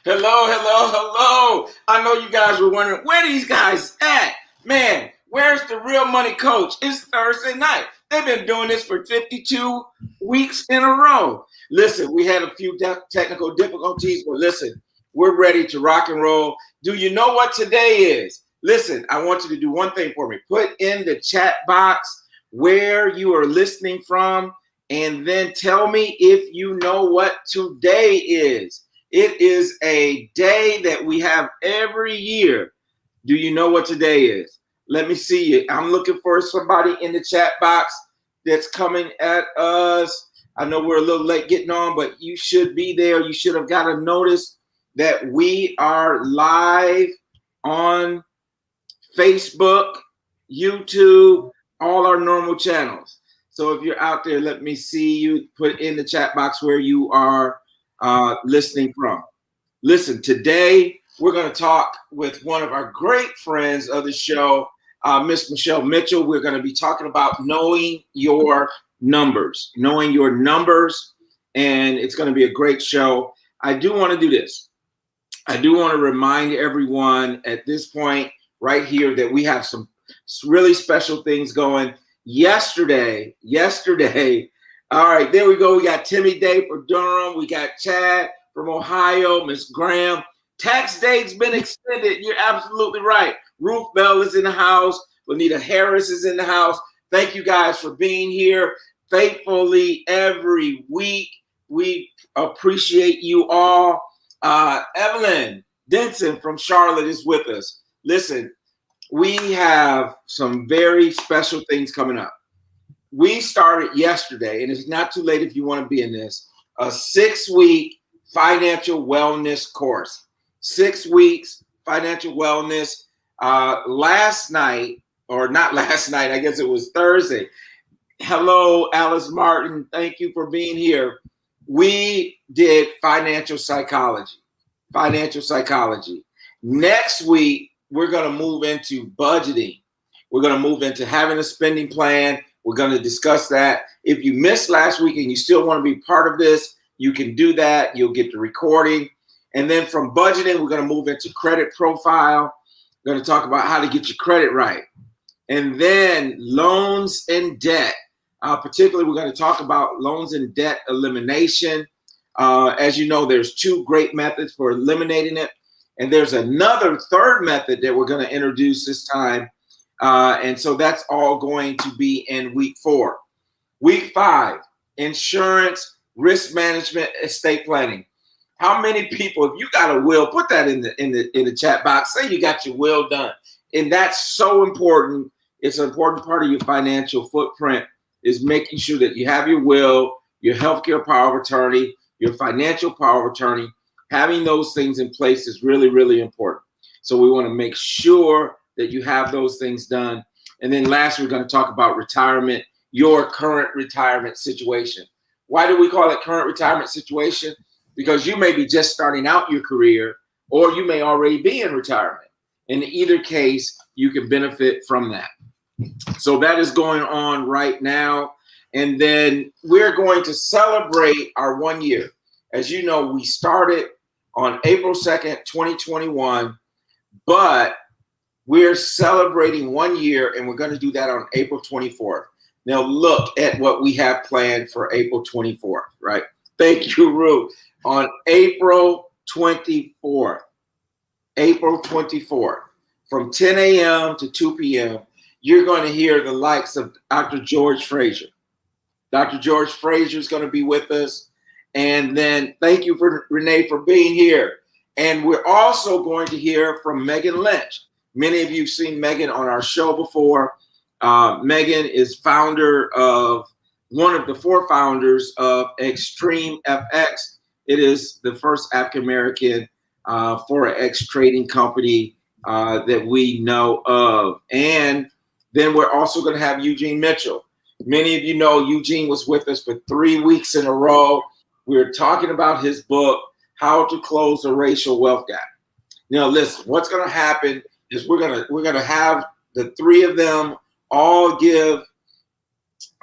Hello, hello, hello. I know you guys were wondering where these guys at. Man, where's the real money coach? It's Thursday night. They've been doing this for 52 weeks in a row. Listen, we had a few technical difficulties, but listen, we're ready to rock and roll. Do you know what today is? Listen, I want you to do one thing for me. Put in the chat box where you are listening from, and then tell me if you know what today is. It is a day that we have every year. Do you know what today is? Let me see you. I'm looking for somebody in the chat box that's coming at us. I know we're a little late getting on, but you should be there. You should have got a notice that we are live on Facebook, YouTube, all our normal channels. So if you're out there, let me see you. Put in the chat box where you are listening from. Listen, today we're going to talk with one of our great friends of the show, Miss Michelle Mitchell. We're going to be talking about knowing your numbers, and it's going to be a great show. I do want to do this. I do want to remind everyone at this point right here that we have some really special things going. Yesterday, all right, there we go. We got Timmy Day for Durham. We got Chad from Ohio, Miss Graham. Tax day's been extended. You're absolutely right. Ruth Bell is in the house. Bonita Harris is in the house. Thank you guys for being here faithfully every week. We appreciate you all. Evelyn Denson from Charlotte is with us. Listen, we have some very special things coming up. We started yesterday, and it's not too late if you want to be in this, a 6-week financial wellness course. 6 weeks, financial wellness. Last night, or not last night, I guess it was Thursday. Hello, Alice Martin. Thank you for being here. We did financial psychology. Next week, we're going to move into budgeting. We're going to move into having a spending plan. We're going to discuss that. If you missed last week and you still want to be part of this, you can do that. You'll get the recording. And then from budgeting, we're going to move into credit profile. We're going to talk about how to get your credit right. And then loans and debt. Particularly, we're going to talk about loans and debt elimination. As you know, there's 2 great methods for eliminating it. And there's another third method that we're going to introduce this time. And so that's all going to be in week 4. Week 5, insurance, risk management, estate planning. How many people, if you got a will, put that in the chat box. Say you got your will done. And that's so important. It's an important part of your financial footprint is making sure that you have your will, your healthcare power of attorney, your financial power of attorney. Having those things in place is really, really important. So we want to make sure that you have those things done. And then last, we're going to talk about retirement, your current retirement situation. Why do we call it current retirement situation? Because you may be just starting out your career, or you may already be in retirement. In either case, you can benefit from that. So that is going on right now. And then we're going to celebrate our 1 year. As you know, we started on April 2nd, 2021, but we're celebrating 1 year, and we're going to do that on April 24th. Now look at what we have planned for April 24th, right? Thank you, Ruth. On April 24th, from 10 a.m. to 2 p.m., you're going to hear the likes of Dr. George Frazier. Dr. George Frazier is going to be with us. And then thank you for Renee for being here. And we're also going to hear from Megan Lynch. Many of you have seen Megan on our show before. Megan is one of the 4 founders of Extreme FX. It is the first African-American Forex trading company that we know of. And then we're also going to have Eugene Mitchell. Many of you know Eugene was with us for 3 weeks in a row. We're talking about his book, How to Close a Racial Wealth Gap. Now, listen, what's going to happen is we're going to have the 3 of them all give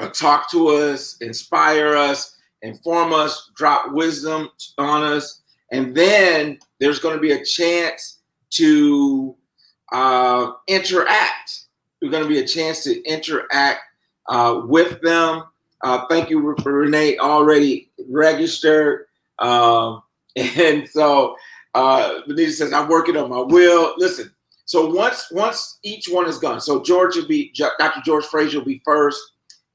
a talk to us, inspire us, inform us, drop wisdom on us. And then there's going to be a chance to interact. There's going to be a chance to interact with them. Thank you for Renee, already registered. And so Benita says, I'm working on my will. Listen, so once each one is gone, so Dr. George Frazier will be first,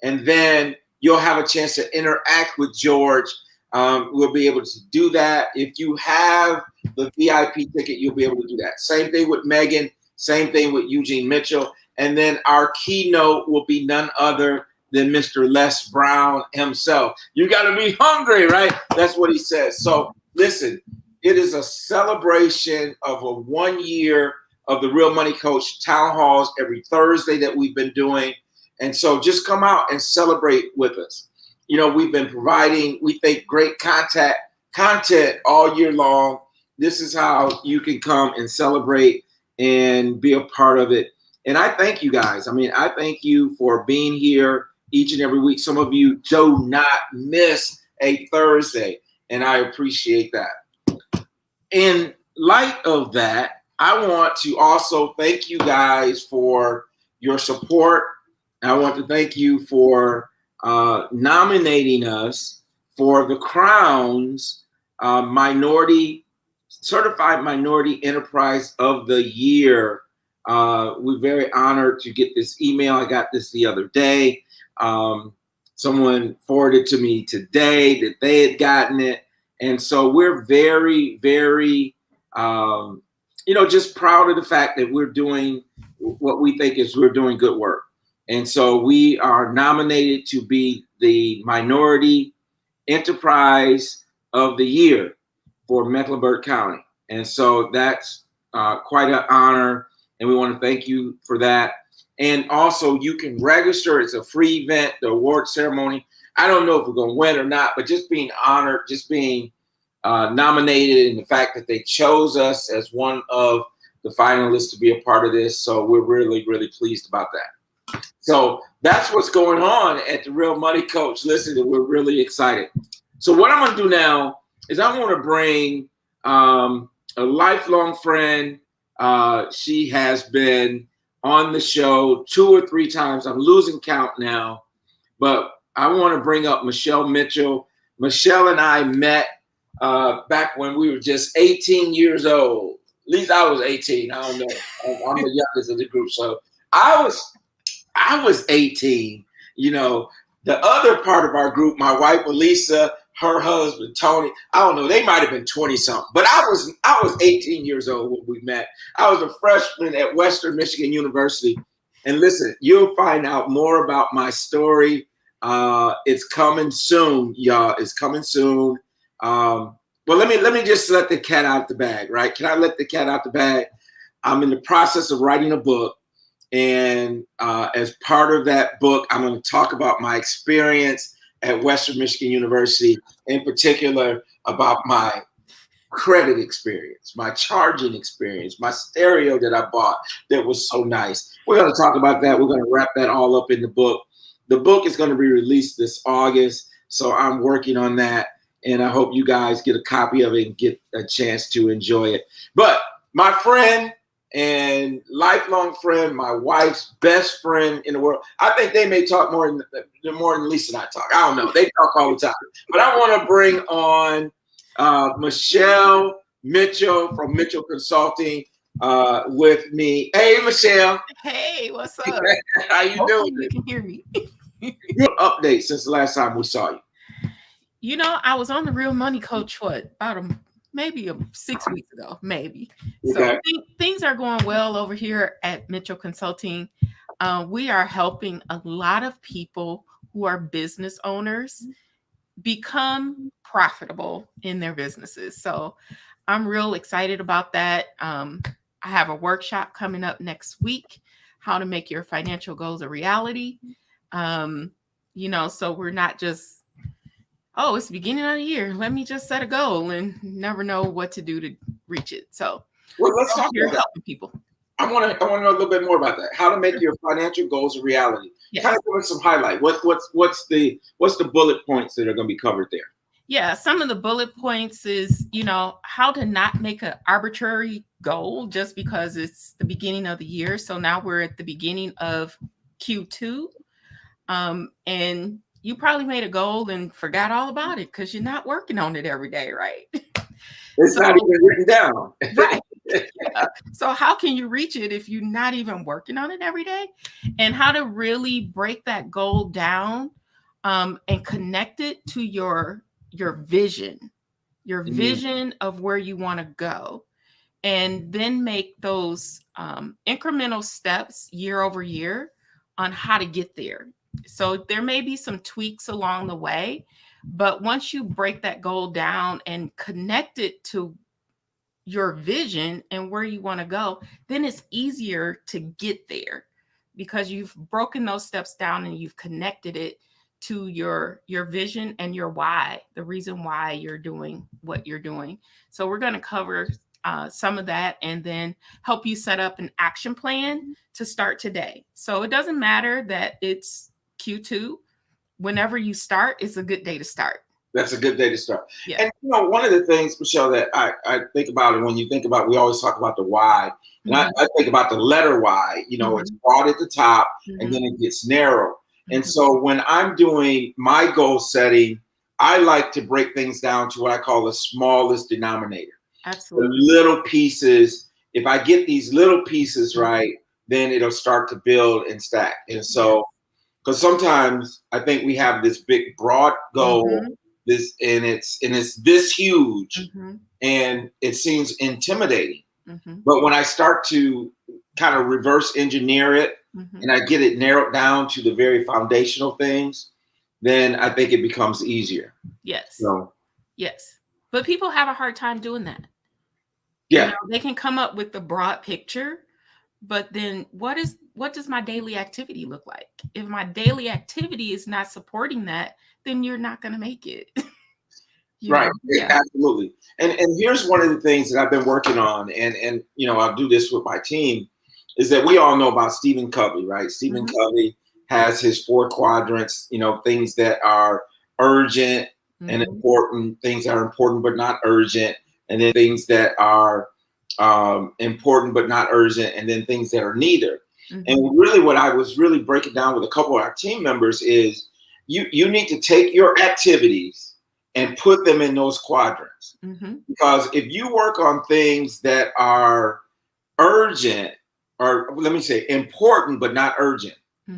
and then you'll have a chance to interact with George. We'll be able to do that. If you have the VIP ticket, you'll be able to do that. Same thing with Megan, same thing with Eugene Mitchell. And then our keynote will be none other than Mr. Les Brown himself. You got to be hungry, right? That's what he says. So listen, it is a celebration of a 1 year of the Real Money Coach Town Halls every Thursday that we've been doing. And so just come out and celebrate with us. You know, we've been providing, we think, great content all year long. This is how you can come and celebrate and be a part of it. And I thank you guys. I mean, I thank you for being here each and every week. Some of you do not miss a Thursday, and I appreciate that. In light of that, I want to also thank you guys for your support. I want to thank you for nominating us for the Crown's Certified Minority Enterprise of the Year. We're very honored to get this email. I got this the other day. Someone forwarded to me today that they had gotten it. And so we're very, very, just proud of the fact that we're doing what we think is we're doing good work. And so we are nominated to be the Minority Enterprise of the Year for Mecklenburg County. And so that's quite an honor. And we want to thank you for that. And also you can register. It's a free event, the award ceremony. I don't know if we're going to win or not, but just being honored, just being nominated, and the fact that they chose us as one of the finalists to be a part of this. So we're really, really pleased about that. So that's what's going on at the Real Money Coach. Listen, we're really excited. So what I'm going to do now is I want to bring a lifelong friend. She has been on the show 2 or 3 times. I'm losing count now, but I want to bring up Michelle Mitchell. Michelle and I met back when we were just 18 years old. At least I was 18. I don't know. I'm the youngest of the group. So I was 18. You know, the other part of our group, my wife Elisa, her husband Tony, I don't know, they might have been 20 something, but I was 18 years old when we met. I was a freshman at Western Michigan University. And listen, you'll find out more about my story. It's coming soon, y'all. It's coming soon. But let me just let the cat out the bag, right? Can I let the cat out the bag? I'm in the process of writing a book. And as part of that book, I'm going to talk about my experience at Western Michigan University, in particular about my credit experience, my charging experience, my stereo that I bought that was so nice. We're going to talk about that. We're going to wrap that all up in the book. The book is going to be released this August, so I'm working on that, and I hope you guys get a copy of it and get a chance to enjoy it. But my friend and lifelong friend, my wife's best friend in the world. I think they may talk more than Lisa and I talk. I don't know. They talk all the time. But I want to bring on Michelle Mitchell from Mitchell Consulting with me. Hey, Michelle. Hey, what's up? How you doing? You can hear me. Your update since the last time we saw you. You know, I was on the Real Money Coach, maybe 6 weeks ago, maybe. Okay. So things are going well over here at Mitchell Consulting. We are helping a lot of people who are business owners become profitable in their businesses. So I'm real excited about that. I have a workshop coming up next week, how to make your financial goals a reality. So we're not just, it's the beginning of the year, let me just set a goal and never know what to do to reach it. So let's talk about helping people. I want to know a little bit more about that. How to make your financial goals a reality. Yes. Kind of give us some highlight. What's the bullet points that are going to be covered there? Yeah, some of the bullet points is, how to not make an arbitrary goal just because it's the beginning of the year. So now we're at the beginning of Q2. And you probably made a goal and forgot all about it because you're not working on it every day, right? It's not even written down. Right. Yeah. So how can you reach it if you're not even working on it every day? And how to really break that goal down and connect it to your vision, of where you want to go, and then make those incremental steps year over year on how to get there. So there may be some tweaks along the way, but once you break that goal down and connect it to your vision and where you want to go, then it's easier to get there because you've broken those steps down and you've connected it to your vision and your why, the reason why you're doing what you're doing. So we're going to cover some of that and then help you set up an action plan to start today. So it doesn't matter that it's Q2. Whenever you start, it's a good day to start. That's a good day to start. Yeah. And one of the things, Michelle, that I think about, and when you think about, we always talk about the why, and I think about the letter Y. It's broad at the top, and then it gets narrow. And so when I'm doing my goal setting, I like to break things down to what I call the smallest denominator. Absolutely. The little pieces. If I get these little pieces right, then it'll start to build and stack. And so, because sometimes I think we have this big, broad goal. It's this huge, and it seems intimidating. But when I start to kind of reverse engineer it, and I get it narrowed down to the very foundational things, then I think it becomes easier. Yes. So, yes. But people have a hard time doing that. Yeah. They can come up with the broad picture, but then what does my daily activity look like? If my daily activity is not supporting that, then you're not going to make it. Right. Yeah. Absolutely. And here's one of the things that I've been working on, and I'll do this with my team, is that we all know about Stephen Covey, right? Stephen Covey has his 4 quadrants, things that are urgent and important, things that are important but not urgent, and then things that are important but not urgent, and then things that are neither. And really what I was really breaking down with a couple of our team members is you need to take your activities and put them in those quadrants. Because if you work on things that are urgent, or let me say important but not urgent,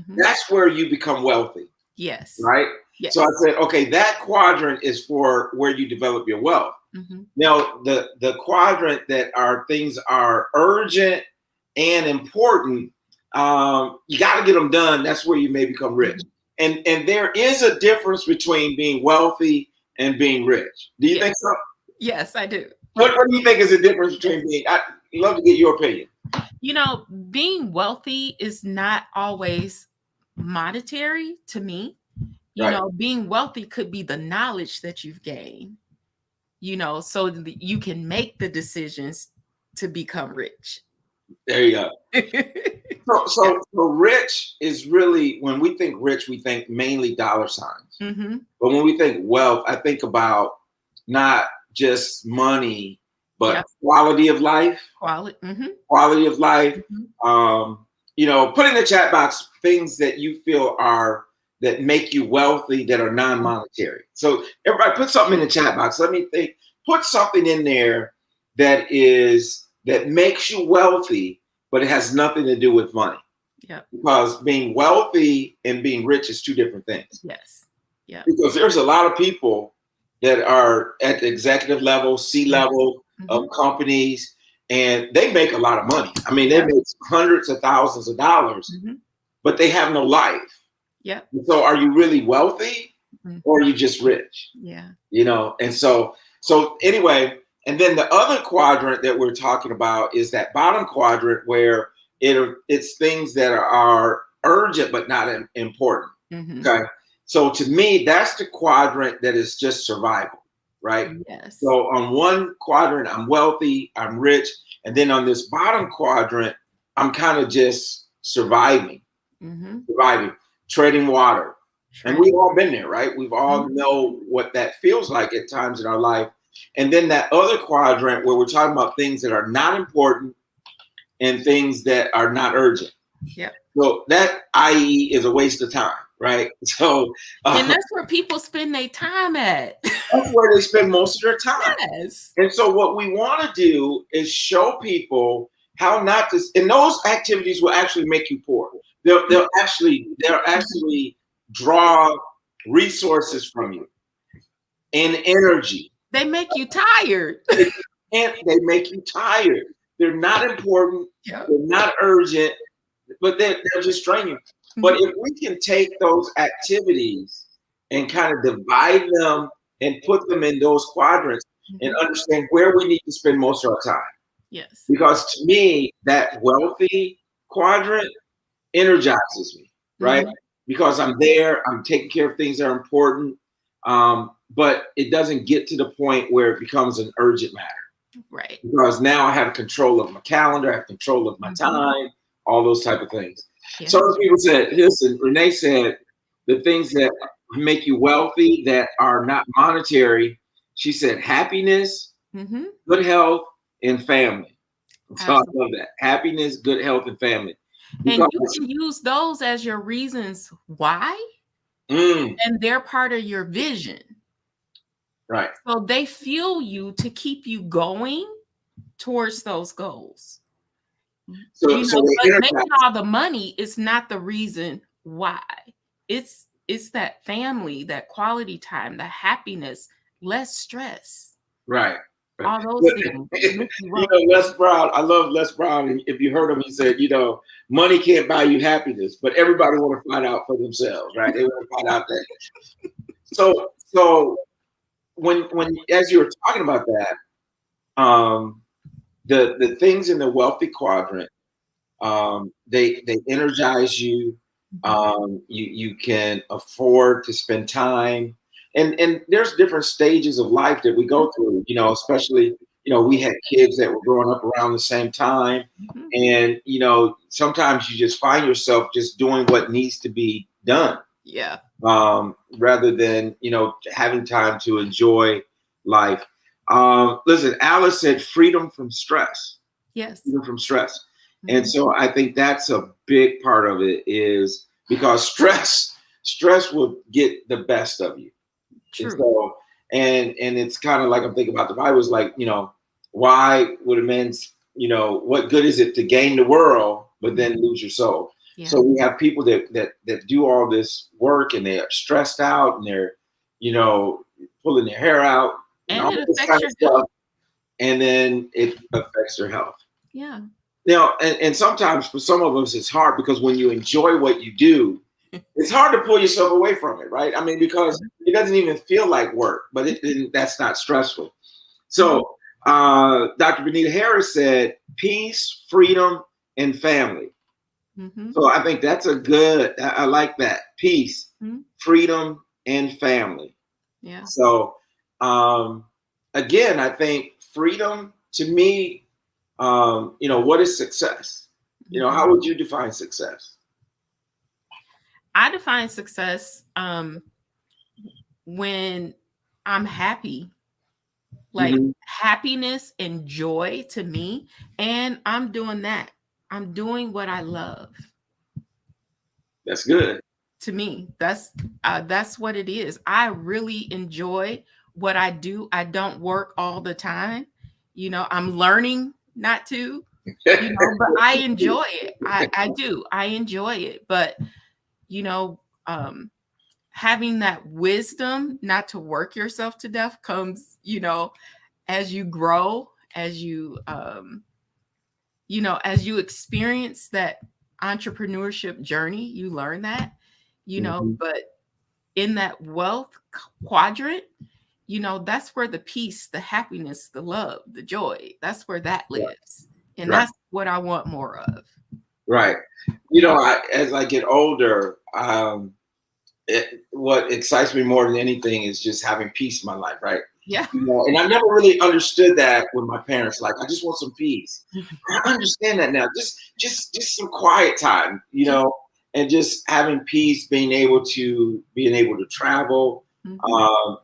that's where you become wealthy. Yes. Right? Yes. So I said, okay, that quadrant is for where you develop your wealth. Now, the quadrant that are things are urgent and important, you got to get them done. That's where you may become rich. And there is a difference between being wealthy and being rich. Do you think so? Yes, I do. What do you think is the difference between being? I'd love to get your opinion. Being wealthy is not always monetary to me. Being wealthy could be the knowledge that you've gained, so that you can make the decisions to become rich. There you go. So rich is really, when we think rich, we think mainly dollar signs. But when we think wealth, I think about not just money, but quality of life. Quality of life. Put in the chat box things that you feel that make you wealthy that are non-monetary. So everybody put something in the chat box. Let me think. Put something in there that makes you wealthy, but it has nothing to do with money. Yeah. Because being wealthy and being rich is 2 different things. Yes. Yeah. Because there's a lot of people that are at the executive level, C-level of companies, and they make a lot of money. I mean, they make hundreds of thousands of dollars, but they have no life. Yeah. So are you really wealthy or are you just rich? Yeah. And so anyway, and then the other quadrant that we're talking about is that bottom quadrant where it's things that are urgent but not important. Okay. So to me, that's the quadrant that is just survival, right? Yes. So on one quadrant, I'm wealthy, I'm rich. And then on this bottom quadrant, I'm kind of just surviving, treading water, And we've all been there, right? We've all know what that feels like at times in our life. And then that other quadrant where we're talking about things that are not important and things that are not urgent. Yeah. So that, i.e., is a waste of time, right? So, and that's where people spend their time at. That's where they spend most of their time. Yes. And so what we want to do is show people how not to, and those activities will actually make you poor. They'll actually draw resources from you and energy. They make you tired. And they make you tired. They're not important. They're not urgent, but they're just draining. But if we can take those activities and kind of divide them and put them in those quadrants and understand where we need to spend most of our time. Yes. Because to me, that wealthy quadrant energizes me, right? Because I'm there, I'm taking care of things that are important, but it doesn't get to the point where it becomes an urgent matter. Right. Because now I have control of my calendar, I have control of my time, all those type of things. Yeah. So people said, listen, Renee said, the things that make you wealthy that are not monetary, she said happiness, good health, and family. So I love that. Happiness, good health, and family. And you can use those as your reasons why, and they're part of your vision. Right. So they fuel you to keep you going towards those goals. So, but making all the money is not the reason why. It's that family, that quality time, the happiness, less stress. Right. All those things. Les Brown, I love Les Brown. And if you heard him, he said, money can't buy you happiness, but everybody want to find out for themselves, right? They want to find out that. So when as you were talking about that, the things in the wealthy quadrant, they energize you. You can afford to spend time, and there's different stages of life that we go through. Especially we had kids that were growing up around the same time, and sometimes you just find yourself just doing what needs to be done. Yeah. Rather than having time to enjoy life. Listen, Alice said freedom from stress. Yes. Freedom from stress. And so I think that's a big part of it, is because stress will get the best of you. True. And so, and it's kind of like, I'm thinking about the Bible, is like, why would a man, what good is it to gain the world, but then lose your soul? Yeah. So we have people that do all this work and they're stressed out and they're, pulling their hair out and all this kind of stuff. And then it affects their health. Yeah. Now, and sometimes for some of us, it's hard because when you enjoy what you do, it's hard to pull yourself away from it, right? I mean, because it doesn't even feel like work, but that's not stressful. So Dr. Benita Harris said, peace, freedom, and family. So I think that's I like that. Peace, freedom, and family. Yeah. So again, I think freedom to me, what is success? How would you define success? I define success when I'm happy, like happiness and joy to me, and I'm doing that. I'm doing what I love. That's good. To me, that's what it is. I really enjoy what I do. I don't work all the time. I'm learning not to, but I enjoy it. I do. I enjoy it. But, having that wisdom not to work yourself to death comes, as you grow, as you as you experience that entrepreneurship journey, you learn that, but in that wealth quadrant, that's where the peace, the happiness, the love, the joy, that's where that lives. And that's what I want more of. Right. As I get older, what excites me more than anything is just having peace in my life, right? Yeah. And I never really understood that with my parents. Like, I just want some peace. I understand that now. Just some quiet time, and just having peace, being able to travel,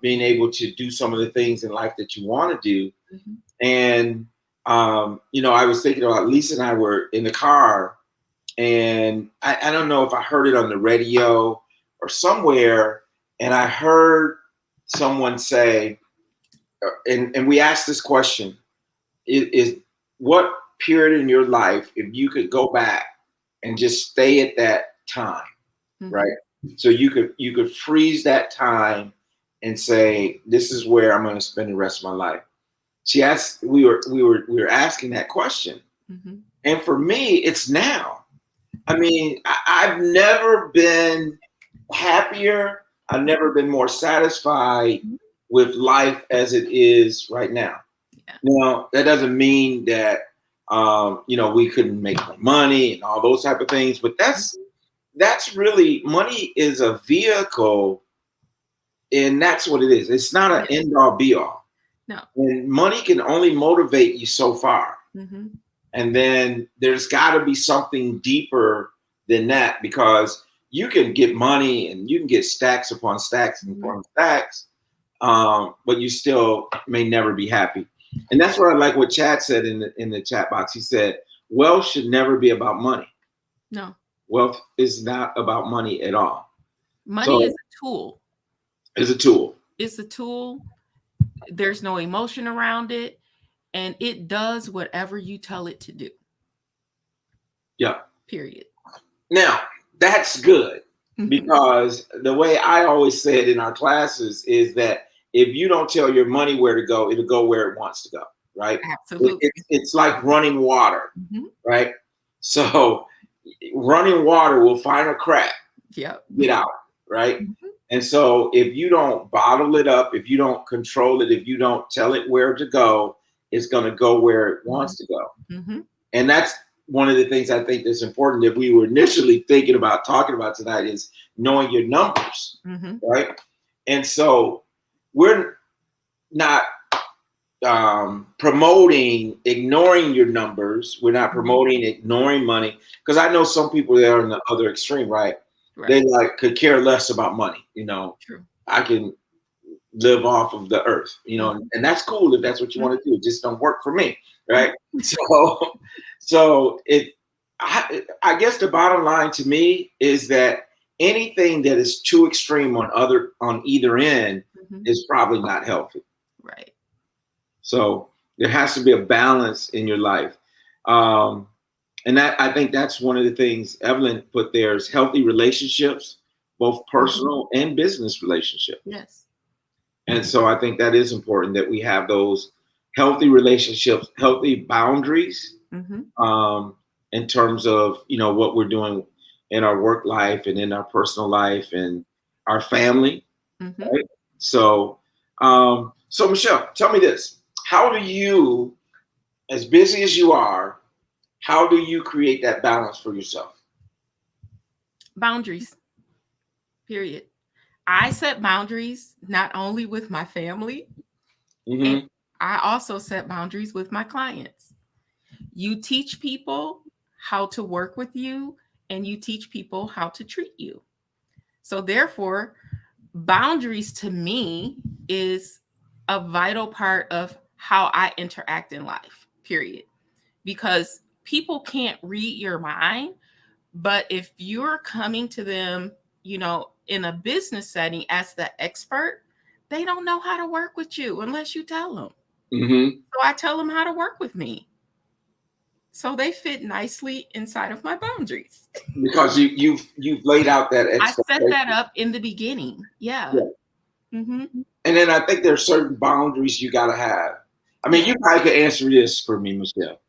being able to do some of the things in life that you want to do. And I was thinking about Lisa and I were in the car, and I don't know if I heard it on the radio or somewhere, and I heard someone say, and we asked this question, is what period in your life, if you could go back and just stay at that time, right? So you could freeze that time and say, this is where I'm going to spend the rest of my life. She asked, we were asking that question. And for me, it's now. I mean, I've never been happier. I've never been more satisfied with life as it is right now. Yeah. Now, that doesn't mean that, we couldn't make more money and all those type of things, but that's really, money is a vehicle, and that's what it is. It's not an end all be all. No. And money can only motivate you so far. And then there's got to be something deeper than that, because you can get money and you can get stacks upon stacks upon stacks, but you still may never be happy. And that's what I like what Chad said in the chat box. He said, wealth should never be about money. No. Wealth is not about money at all. Money is a tool. It's a tool. It's a tool. There's no emotion around it, and it does whatever you tell it to do. Yeah. Period. Now, that's good, because the way I always say it in our classes is that if you don't tell your money where to go, it'll go where it wants to go, right? Absolutely. It's like running water, right? So running water will find a crack, get out, right? And so if you don't bottle it up, if you don't control it, if you don't tell it where to go, it's going to go where it wants to go. And that's one of the things I think that's important that we were initially thinking about talking about tonight, is knowing your numbers, right? And so we're not promoting ignoring your numbers. We're not promoting ignoring money, because I know some people that are on the other extreme, right? They could care less about money. True. I can live off of the earth, and that's cool if that's what you want to do. It just don't work for me, right? So I guess the bottom line to me is that anything that is too extreme on either end is probably not healthy. Right. So there has to be a balance in your life. And that, I think that's one of the things Evelyn put there, is healthy relationships, both personal and business relationships. Yes. And so I think that is important, that we have those healthy relationships, healthy boundaries, in terms of, what we're doing in our work life and in our personal life and our family. Right? So, so Michelle, tell me this. How do you, as busy as you are, how do you create that balance for yourself? Boundaries. Period. I set boundaries not only with my family, and I also set boundaries with my clients. You teach people how to work with you, and you teach people how to treat you. So therefore, boundaries to me is a vital part of how I interact in life, period. Because people can't read your mind, but if you're coming to them, in a business setting as the expert, they don't know how to work with you unless you tell them. So I tell them how to work with me, so they fit nicely inside of my boundaries. Because you've laid out that expectation. I set that up in the beginning. Yeah. And then I think there's certain boundaries you got to have. I mean, you probably could answer this for me, Michelle.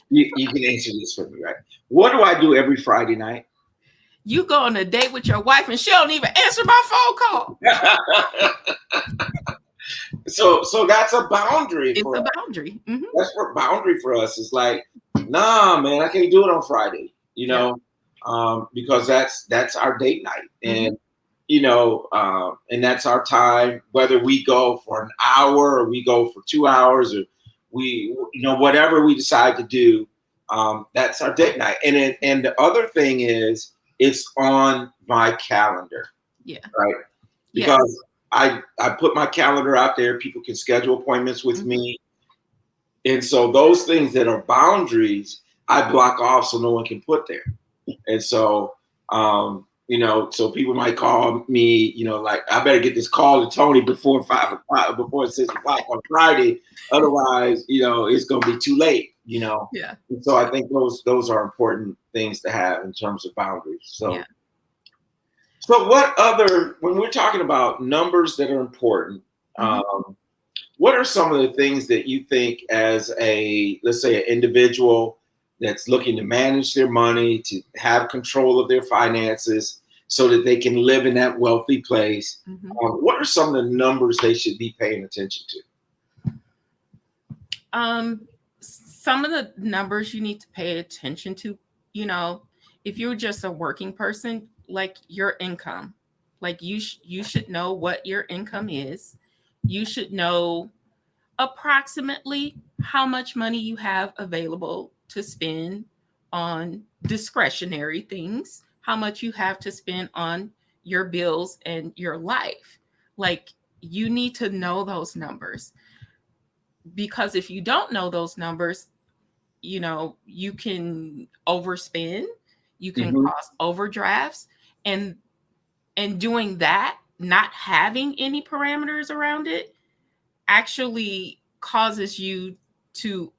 You can answer this for me, right? What do I do every Friday night? You go on a date with your wife and she don't even answer my phone call. So that's a boundary. It's a boundary. That's a boundary for us. It's like, nah, man, I can't do it on Friday, because that's our date night. And, and that's our time, whether we go for an hour or we go for 2 hours, or we, whatever we decide to do, that's our date night. And the other thing is, it's on my calendar, Yeah. right? Because I put my calendar out there. People can schedule appointments with me. And so those things that are boundaries, I block off so no one can put there. And so, so people might call me, like, I better get this call to Tony before 5 o'clock, before 6 o'clock on Friday. Otherwise, it's going to be too late, Yeah. And so I think those are important things to have in terms of boundaries. So, So when we're talking about numbers that are important, what are some of the things that you think as let's say an individual that's looking to manage their money, to have control of their finances so that they can live in that wealthy place? What are some of the numbers they should be paying attention to? Some of the numbers you need to pay attention to, if you're just a working person, like your income, like you should know what your income is. You should know approximately how much money you have available to spend on discretionary things, how much you have to spend on your bills and your life. Like, you need to know those numbers, because if you don't know those numbers, you can overspend, you can cause overdrafts, and doing that, not having any parameters around it, actually causes you to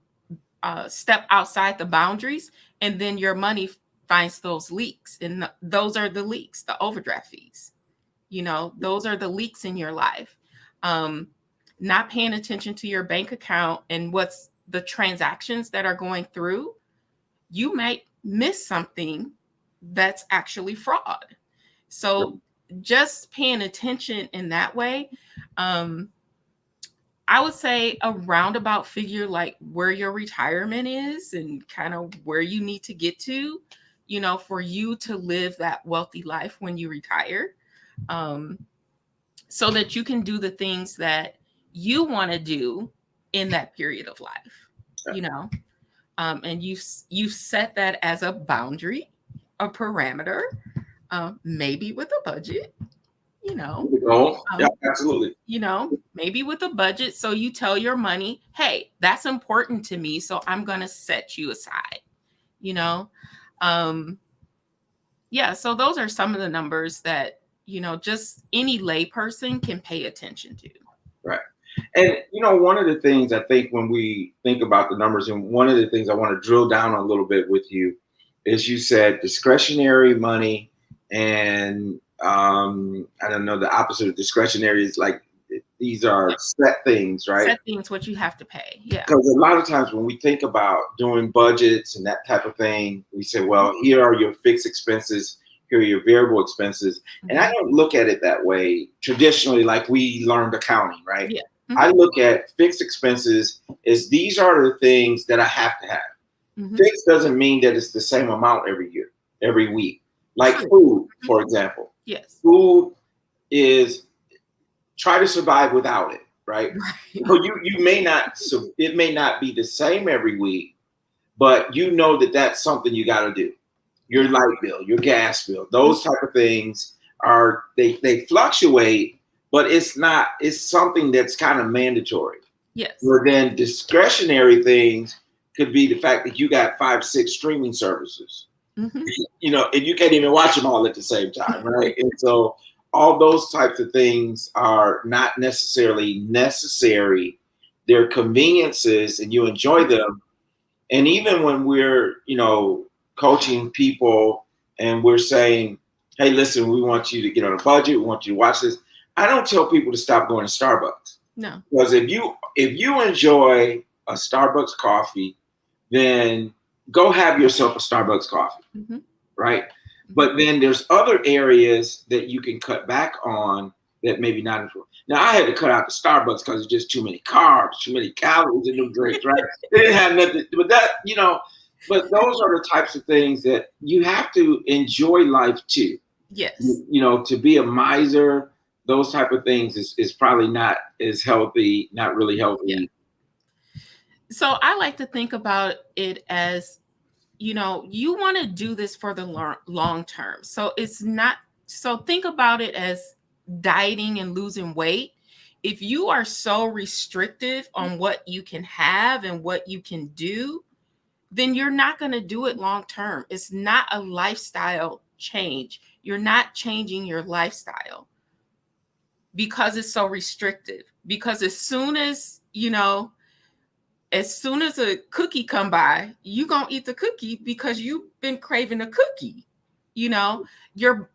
step outside the boundaries, and then your money finds those leaks, and those are the leaks, the overdraft fees. Those are the leaks in your life. Not paying attention to your bank account and what's the transactions that are going through, you might miss something that's actually fraud. So just paying attention in that way, I would say a roundabout figure, like where your retirement is and kind of where you need to get to, for you to live that wealthy life when you retire, so that you can do the things that you want to do in that period of life, and you've set that as a boundary, a parameter, maybe with a budget. Yeah, absolutely. Maybe with a budget. So you tell your money, hey, that's important to me, so I'm going to set you aside, so those are some of the numbers that, just any layperson can pay attention to. Right. And, one of the things I think when we think about the numbers, and one of the things I want to drill down a little bit with you is, you said discretionary money, and I don't know, the opposite of discretionary is like, these are set things, right? Set things, what you have to pay. Yeah. Because a lot of times when we think about doing budgets and that type of thing, we say, well, here are your fixed expenses, here are your variable expenses. And I don't look at it that way traditionally, like we learned accounting, right? Yeah. I look at fixed expenses as these are the things that I have to have. Fixed doesn't mean that it's the same amount every year, every week. Like food, for example. Yes. Food is, try to survive without it, right? So you may not, so it may not be the same every week, but that's something you got to do. Your light bill, your gas bill, those type of things they fluctuate, but it's something that's kind of mandatory. Yes. Where then discretionary things could be the fact that you got 5-6 streaming services, and you can't even watch them all at the same time, right? And so all those types of things are not necessarily necessary. They're conveniences and you enjoy them. And even when we're, coaching people and we're saying, hey, listen, we want you to get on a budget. We want you to watch this. I don't tell people to stop going to Starbucks. No. Because if you enjoy a Starbucks coffee, then go have yourself a Starbucks coffee, right? But then there's other areas that you can cut back on that maybe not important. Now, I had to cut out the Starbucks because it's just too many carbs, too many calories in them drinks, right? They didn't have nothing, but but those are the types of things that you have to enjoy life too. Yes. To be a miser, those type of things is probably not as healthy, not really healthy. Yeah. So I like to think about it as, you know, you want to do this for the long term. So it's not, so think about it as dieting and losing weight. If you are so restrictive on what you can have and what you can do, then you're not going to do it long term. It's not a lifestyle change. You're not changing your lifestyle because it's so restrictive. Because as soon as, you know, as soon as a cookie come by, you gonna eat the cookie because you've been craving a cookie. You know, your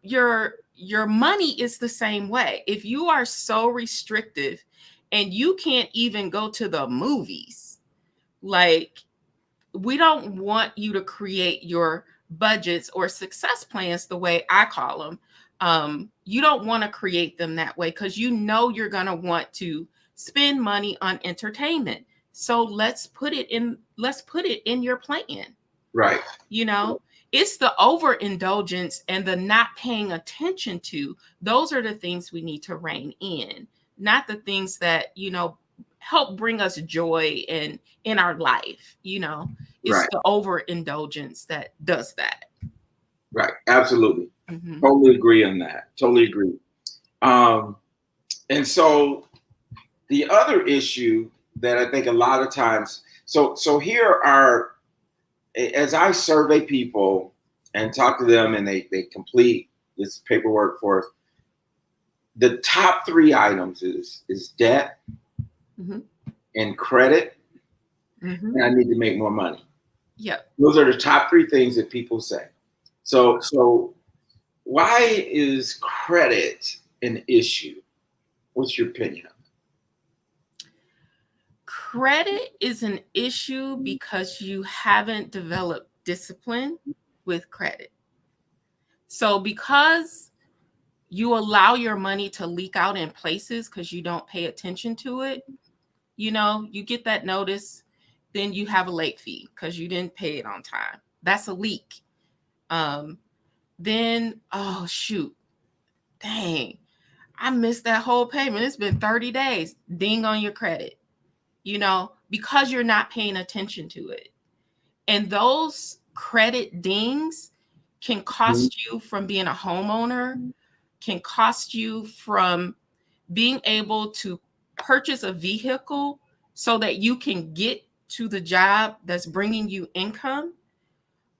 money is the same way. If you are so restrictive and you can't even go to the movies, like, we don't want you to create your budgets or success plans the way I call them. You don't want to create them that way because you know you're going to want to spend money on entertainment. So let's put it in your plan. Right. You know, it's the overindulgence and the not paying attention to. Those are the things we need to rein in, not the things that, you know, help bring us joy in our life. You know, it's Right. the overindulgence that does that. Right. Absolutely. Mm-hmm. Totally agree on that. Totally agree. And so the other issue that I think a lot of times, so here are, as I survey people and talk to them and they complete this paperwork for us, the top 3 items is debt, Mm-hmm. and credit, Mm-hmm. and I need to make more money. Yep. Those are the top 3 things that people say. So why is credit an issue? What's your opinion? Credit is an issue because you haven't developed discipline with credit. So because you allow your money to leak out in places because you don't pay attention to it, you know, you get that notice, then you have a late fee because you didn't pay it on time. That's a leak. Then, oh shoot, dang, I missed that whole payment. It's been 30 days. Ding on your credit, you know, because you're not paying attention to it. And those credit dings can cost you from being a homeowner, can cost you from being able to purchase a vehicle so that you can get to the job that's bringing you income,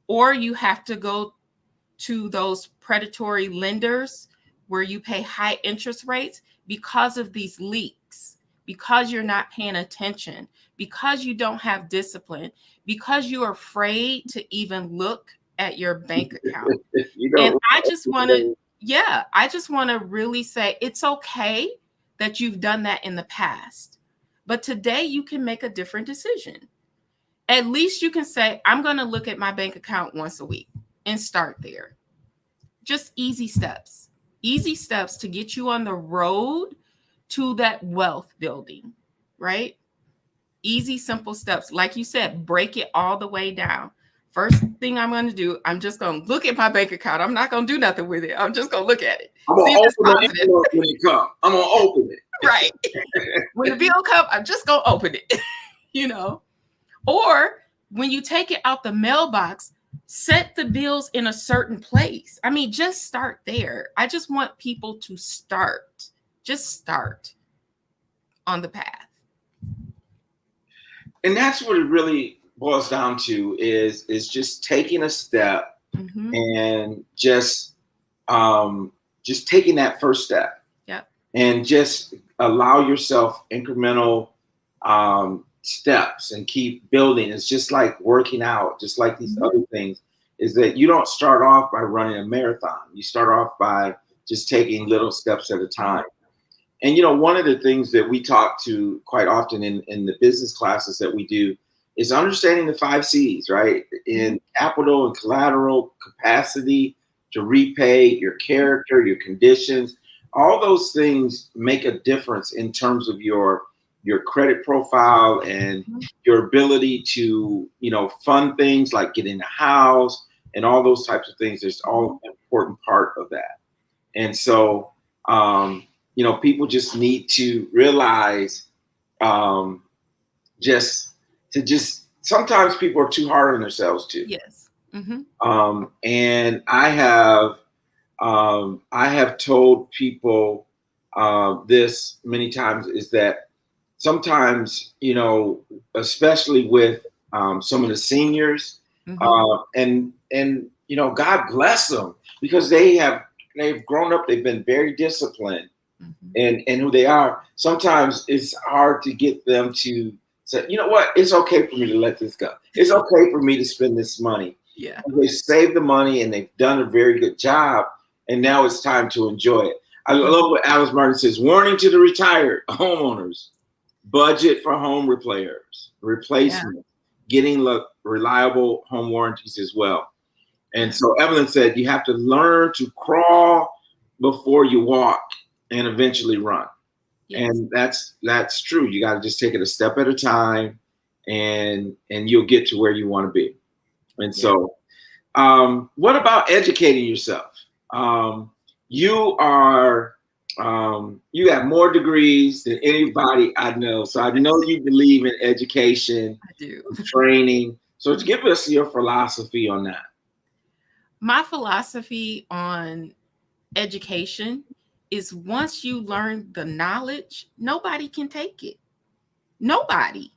or you have to go to those predatory lenders where you pay high interest rates because of these leaks, because you're not paying attention, because you don't have discipline, because you're afraid to even look at your bank account. And I just want to really say it's okay that you've done that in the past. But today you can make a different decision. At least you can say, I'm going to look at my bank account once a week and start there. Just easy steps to get you on the road to that wealth building, right? Easy, simple steps. Like you said, break it all the way down. First thing I'm going to do, I'm just going to look at my bank account. I'm not going to do nothing with it. I'm just going to look at it. I'm going to open the envelope when it comes. I'm going to open it. Right. When the bill comes, I'm just going to open it, you know. Or when you take it out the mailbox, set the bills in a certain place. I mean, just start there. I just want people to start. Just start on the path. And that's what it really boils down to is just taking a step, Mm-hmm. and just taking that first step. Yeah. And just allow yourself incremental steps and keep building. It's just like working out, just like these other things, is that you don't start off by running a marathon. You start off by just taking little steps at a time. And, you know, one of the things that we talk to quite often in the business classes that we do is understanding the 5 C's, right? In capital and collateral, capacity to repay, your character, your conditions, all those things make a difference in terms of your credit profile and your ability to, you know, fund things like getting a house and all those types of things. There's all an important part of that. And so, you know, people just need to realize sometimes people are too hard on themselves too. Yes. Mm-hmm. And I have told people this many times, is that sometimes, especially with some of the seniors, Mm-hmm. and God bless them, because they've grown up, they've been very disciplined, Mm-hmm. and who they are. Sometimes it's hard to get them to say, you know what, it's okay for me to let this go. It's okay for me to spend this money. Yeah. They saved the money and they've done a very good job, and now it's time to enjoy it. I love what Alice Martin says: warning to the retired homeowners, budget for home repairs, Yeah. replacement, getting reliable home warranties as well. And Yeah. so Evelyn said, you have to learn to crawl before you walk and eventually run. Yes. And that's true. You got to just take it a step at a time, and you'll get to where you want to be. And Yeah. so, what about educating yourself? You are, you have more degrees than anybody I know. So I know you believe in education, I do. training. So give us your philosophy on that. My philosophy on education is, once you learn the knowledge, nobody can take it. Nobody.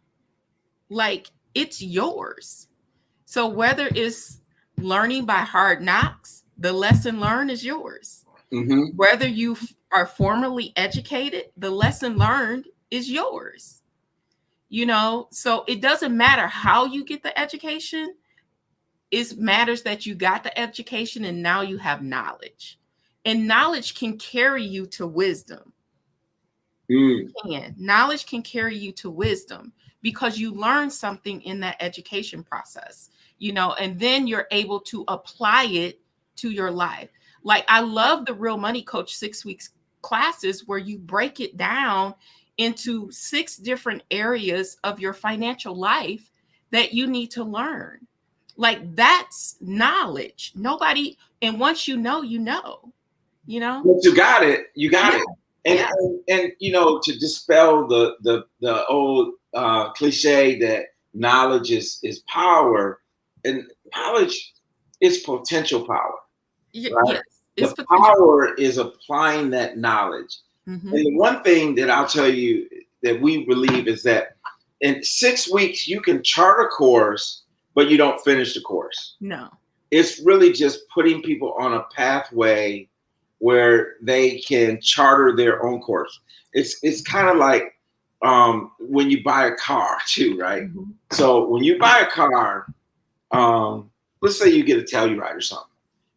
Like, it's yours. So whether it's learning by hard knocks, the lesson learned is yours. Mm-hmm. Whether you are formally educated, the lesson learned is yours. So it doesn't matter how you get the education. It matters that you got the education and now you have knowledge. And knowledge can carry you to wisdom. Mm. Knowledge can carry you to wisdom, because you learn something in that education process, and then you're able to apply it to your life. Like, I love the Real Money Coach 6 weeks classes, where you break it down into 6 different areas of your financial life that you need to learn. Like, that's knowledge. Nobody, and once you know, But you got it. You got yeah, it. And, yeah, and to dispel the old cliche that knowledge is power, and knowledge is potential power, right? yes, it's The potential. power is applying that knowledge. Mm-hmm. And the one thing that I'll tell you that we believe is that in 6 weeks you can chart a course, but you don't finish the course. No. It's really just putting people on a pathway where they can charter their own course. It's kind of like when you buy a car too, right? Mm-hmm. So when you buy a car, let's say you get a Telluride or something,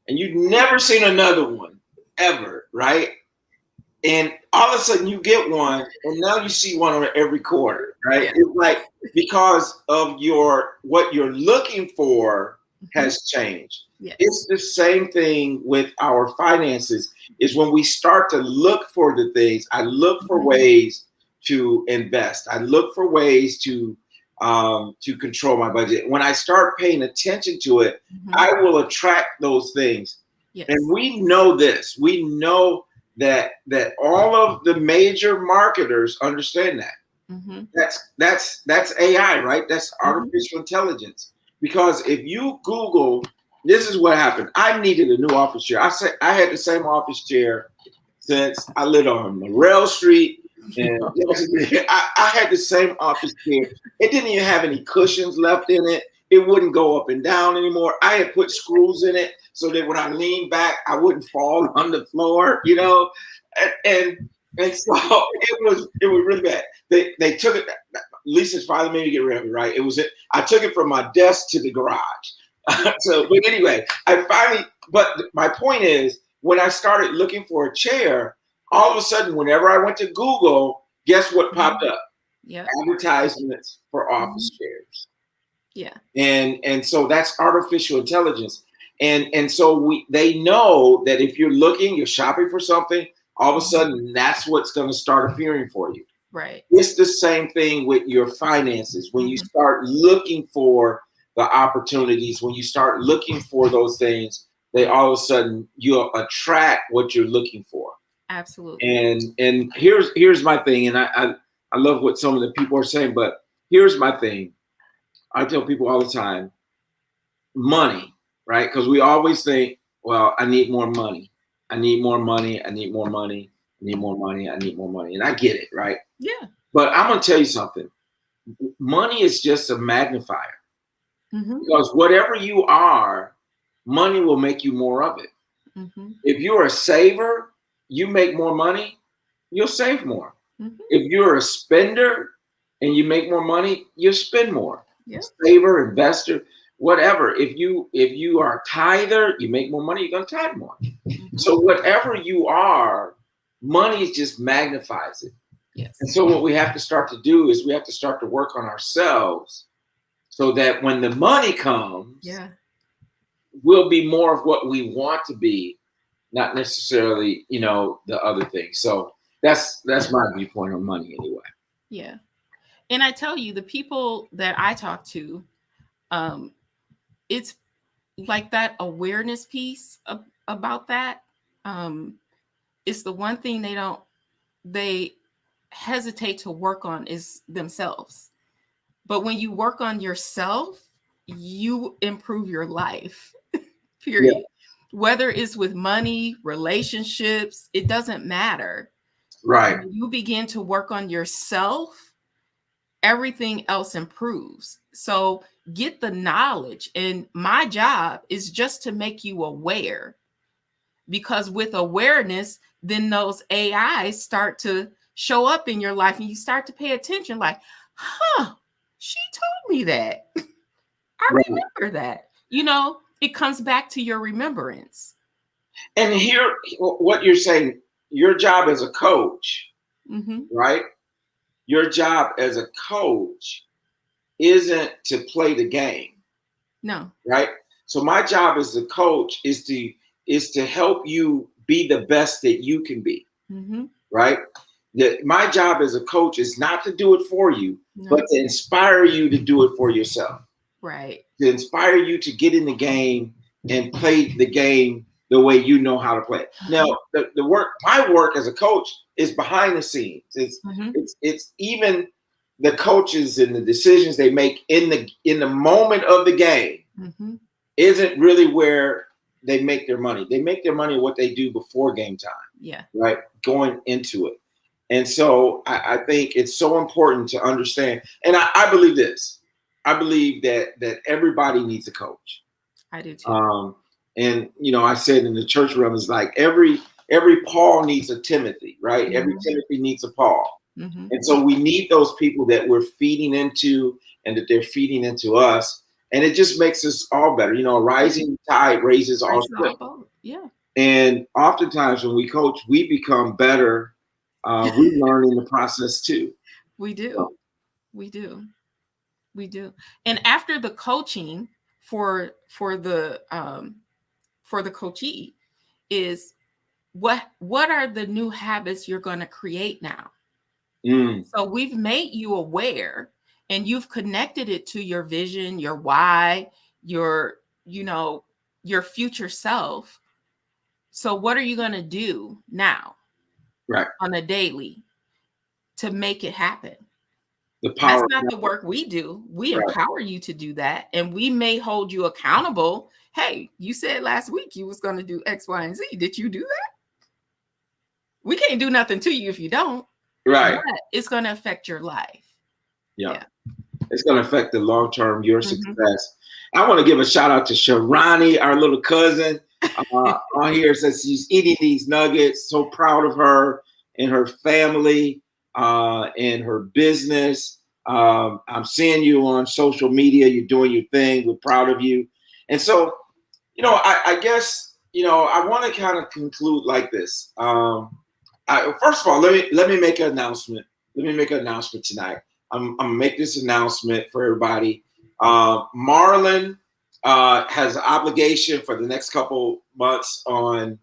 and you've never seen another one ever, right? And all of a sudden you get one, and now you see one on every corner, right? Yeah. It's like, because of what you're looking for has changed. Yes. It's the same thing with our finances. Is when we start to look for the things. I look for ways to invest. I look for ways to control my budget. When I start paying attention to it, I will attract those things. Yes. And we know this. We know that all of the major marketers understand that. Mm-hmm. That's AI, right? That's artificial intelligence. Because if you Google, this is what happened. I needed a new office chair. I had the same office chair since I lived on Morrell Street, and I had the same office chair. It didn't even have any cushions left in it. It wouldn't go up and down anymore. I had put screws in it so that when I leaned back, I wouldn't fall on the floor, and so it was really bad. They took it. Lisa's finally made me get rid of it, right? I took it from my desk to the garage. So, but anyway, but my point is, when I started looking for a chair, all of a sudden, whenever I went to Google, guess what popped up? Yeah. Advertisements for office chairs. Yeah. And so that's artificial intelligence. And so they know that if you're shopping for something, all of a sudden that's what's going to start appearing for you. Right. It's the same thing with your finances. When you start looking for the opportunities, when you start looking for those things, they all of a sudden you'll attract what you're looking for. Absolutely. And here's my thing, and I love what some of the people are saying, but here's my thing. I tell people all the time, money right? Because we always think, well, I need more money. I need more money. I need more money. I need more money. I need more money. And I get it, right? Yeah. But I'm going to tell you something. Money is just a magnifier. Mm-hmm. Because whatever you are, money will make you more of it. Mm-hmm. If you're a saver, you make more money, you'll save more. Mm-hmm. If you're a spender and you make more money, you'll spend more. Yeah. Saver, investor, whatever. If you are a tither, you make more money, you're gonna tithe more. Mm-hmm. So whatever you are, money just magnifies it. Yes. And so what we have to start to do is we have to start to work on ourselves so that when the money comes, Yeah. we'll be more of what we want to be, not necessarily, the other things. So that's my viewpoint on money anyway. Yeah. And I tell you, the people that I talk to, it's like that awareness piece about that. It's the one thing they hesitate to work on is themselves. But when you work on yourself, you improve your life, period. Yeah. Whether it's with money, relationships, it doesn't matter. Right. When you begin to work on yourself, everything else improves. So get the knowledge. And my job is just to make you aware, because with awareness, then those AIs start to show up in your life and you start to pay attention like, she told me that. I Right. remember that. It comes back to your remembrance. And here, what you're saying, your job as a coach, Mm-hmm. right? Your job as a coach isn't to play the game. No. Right? So my job as a coach is to help you be the best that you can be. Mm-hmm. Right? My job as a coach is not to do it for you, but to inspire you to do it for yourself. Right. To inspire you to get in the game and play the game the way you know how to play it. Now, my work as a coach is behind the scenes. It's even the coaches and the decisions they make in the moment of the game isn't really where they make their money. They make their money what they do before game time. Yeah. Right? Going into it. And so I think it's so important to understand. And I believe this. I believe that everybody needs a coach. I do too. And I said in the church realm, it's like every Paul needs a Timothy, right? Mm-hmm. Every Timothy needs a Paul. Mm-hmm. And so we need those people that we're feeding into and that they're feeding into us. And it just makes us all better. A rising tide raises all ships. Yeah. And oftentimes when we coach, we become better. We learn in the process too. We do. We do. We do. And after the coaching for the coachee is what are the new habits you're going to create now? So we've made you aware and you've connected it to your vision, your why, your future self. So what are you going to do now? Right. On a daily to make it happen? The power. That's not the work we do. We empower you to do that. And we may hold you accountable. Hey, you said last week you was going to do X, Y, and Z. Did you do that? We can't do nothing to you if you don't. Right. But it's going to affect your life. Yeah. It's going to affect the long-term, your success. I want to give a shout out to Sharani, our little cousin on here. Says she's eating these nuggets. So proud of her and her family and her business. I'm seeing you on social media. You're doing your thing. We're proud of you. And so, I guess, I want to kind of conclude like this. First of all, let me make an announcement. Let me make an announcement tonight. I'm gonna make this announcement for everybody. Marlon has an obligation for the next couple months on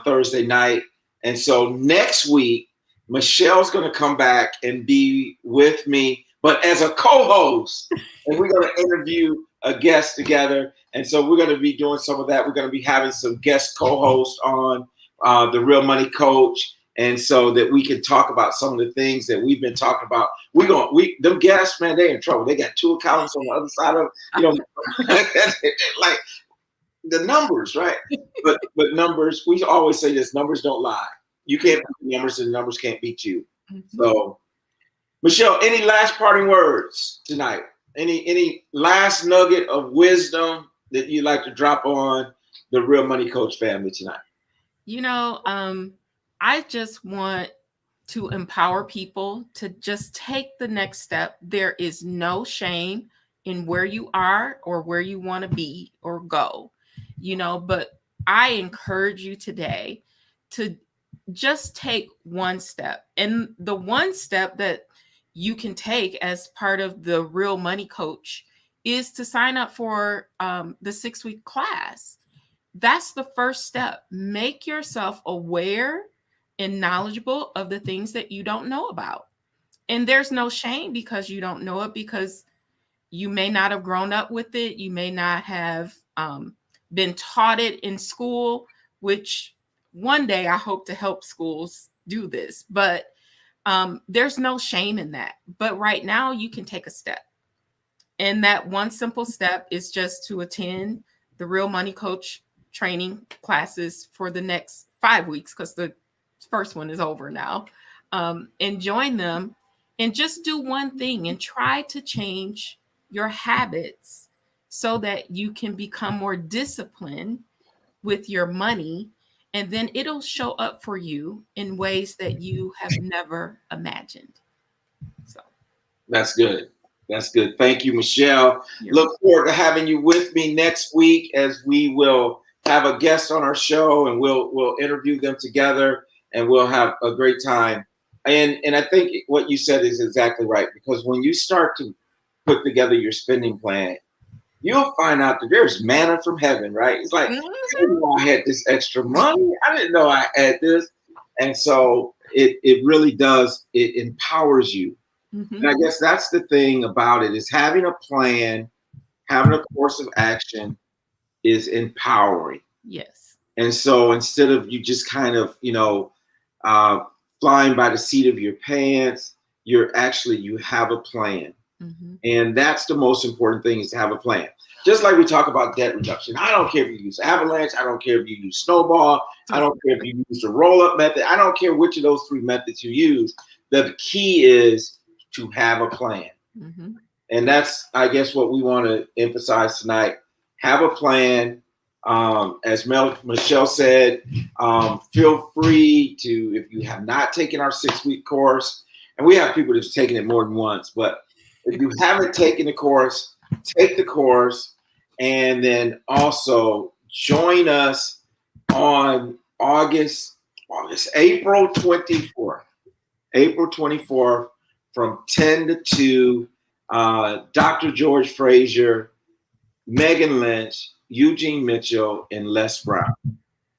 Thursday night, and so next week Michelle's gonna come back and be with me, but as a co-host, and we're gonna interview a guest together. And so we're gonna be doing some of that. We're gonna be having some guest co-hosts on the Real Money Coach. And so that we can talk about some of the things that we've been talking about. Them guests, man, they in trouble. They got two accountants on the other side of, like the numbers, right? But numbers, we always say this: numbers don't lie. You can't beat the numbers, and the numbers can't beat you. So, Michelle, any last parting words tonight? Any last nugget of wisdom that you'd like to drop on the Real Money Coach family tonight? I just want to empower people to just take the next step. There is no shame in where you are or where you want to be or go, but I encourage you today to just take one step. And the one step that you can take as part of the Real Money Coach is to sign up for the 6-week class. That's the first step. Make yourself aware and knowledgeable of the things that you don't know about. And there's no shame because you don't know it, because you may not have grown up with it. You may not have been taught it in school, which one day I hope to help schools do this. But there's no shame in that. But right now you can take a step. And that one simple step is just to attend the Real Money Coach training classes for the next 5 weeks, because the first one is over now, and join them and just do one thing and try to change your habits so that you can become more disciplined with your money, and then it'll show up for you in ways that you have never imagined. So that's good. That's good. Thank you, Michelle. Look forward to having you with me next week, as we will have a guest on our show, and we'll interview them together, and we'll have a great time. And I think what you said is exactly right, because when you start to put together your spending plan, you'll find out that there's manna from heaven, right? It's like, I didn't know I had this extra money. I didn't know I had this. And so it really does. It empowers you. And I guess that's the thing about it, is having a plan, having a course of action is empowering. Yes. And so instead of you just kind of, flying by the seat of your pants, you have a plan. And that's the most important thing, is to have a plan. Just like we talk about debt reduction. I don't care if you use Avalanche. I don't care if you use Snowball. I don't care if you use the roll-up method. I don't care which of those 3 methods you use. The key is to have a plan. And that's, I guess, what we want to emphasize tonight. Have a plan. As Michelle said, feel free to, if you have not taken our 6-week course, and we have people that's taken it more than once, but if you haven't taken the course, take the course, and then also join us on April 24th from 10 to 2, Dr. George Frazier, Megan Lynch, Eugene Mitchell, and Les Brown.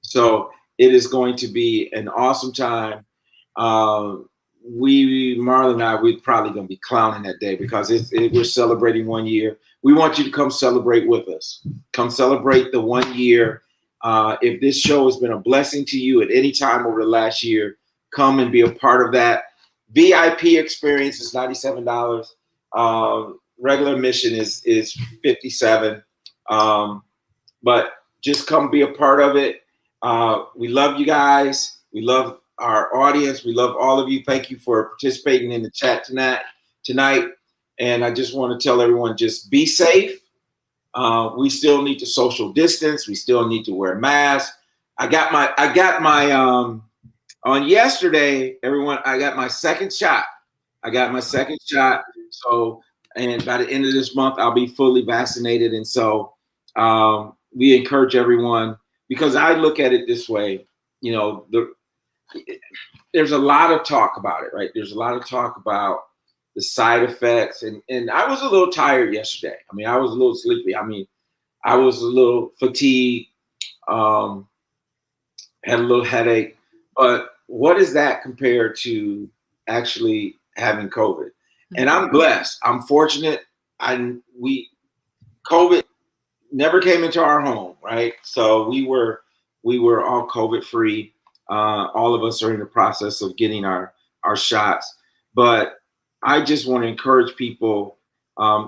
So it is going to be an awesome time. Marlon and I, we're probably going to be clowning that day, because we're celebrating 1 year. We want you to come celebrate with us. Come celebrate the 1 year. If this show has been a blessing to you at any time over the last year, come and be a part of that. VIP experience is $97. Regular admission is $57. But just come be a part of it. We love you guys. We love our audience. We love all of you. Thank you for participating in the chat tonight. And I just want to tell everyone, just be safe. We still need to social distance. We still need to wear masks. I got my on yesterday, everyone, I got my second shot. So, and by the end of this month, I'll be fully vaccinated. And so we encourage everyone, because I look at it this way, there's a lot of talk about it, right? There's a lot of talk about the side effects. And I was a little tired yesterday. I mean, I was a little sleepy. I mean, I was a little fatigued, had a little headache. But what is that compared to actually having COVID? And I'm blessed. I'm fortunate. COVID never came into our home, right? So we were all COVID free. All of us are in the process of getting our shots. But I just want to encourage people.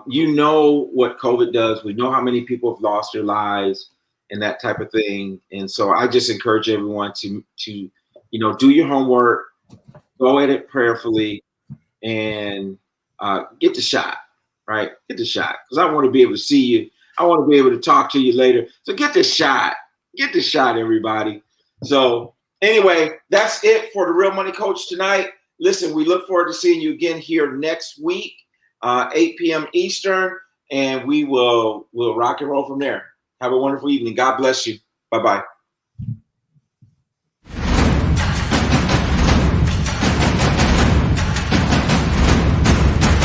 You know what COVID does. We know how many people have lost their lives. and that type of thing. And so I just encourage everyone to do your homework, go at it prayerfully, and get the shot, right? Get the shot, because I want to be able to see you. I want to be able to talk to you later. So get the shot. Get the shot, everybody. So anyway, that's it for the Real Money Coach tonight. Listen, we look forward to seeing you again here next week, 8 p.m. Eastern, and we'll rock and roll from there. Have a wonderful evening. God bless you. Bye-bye.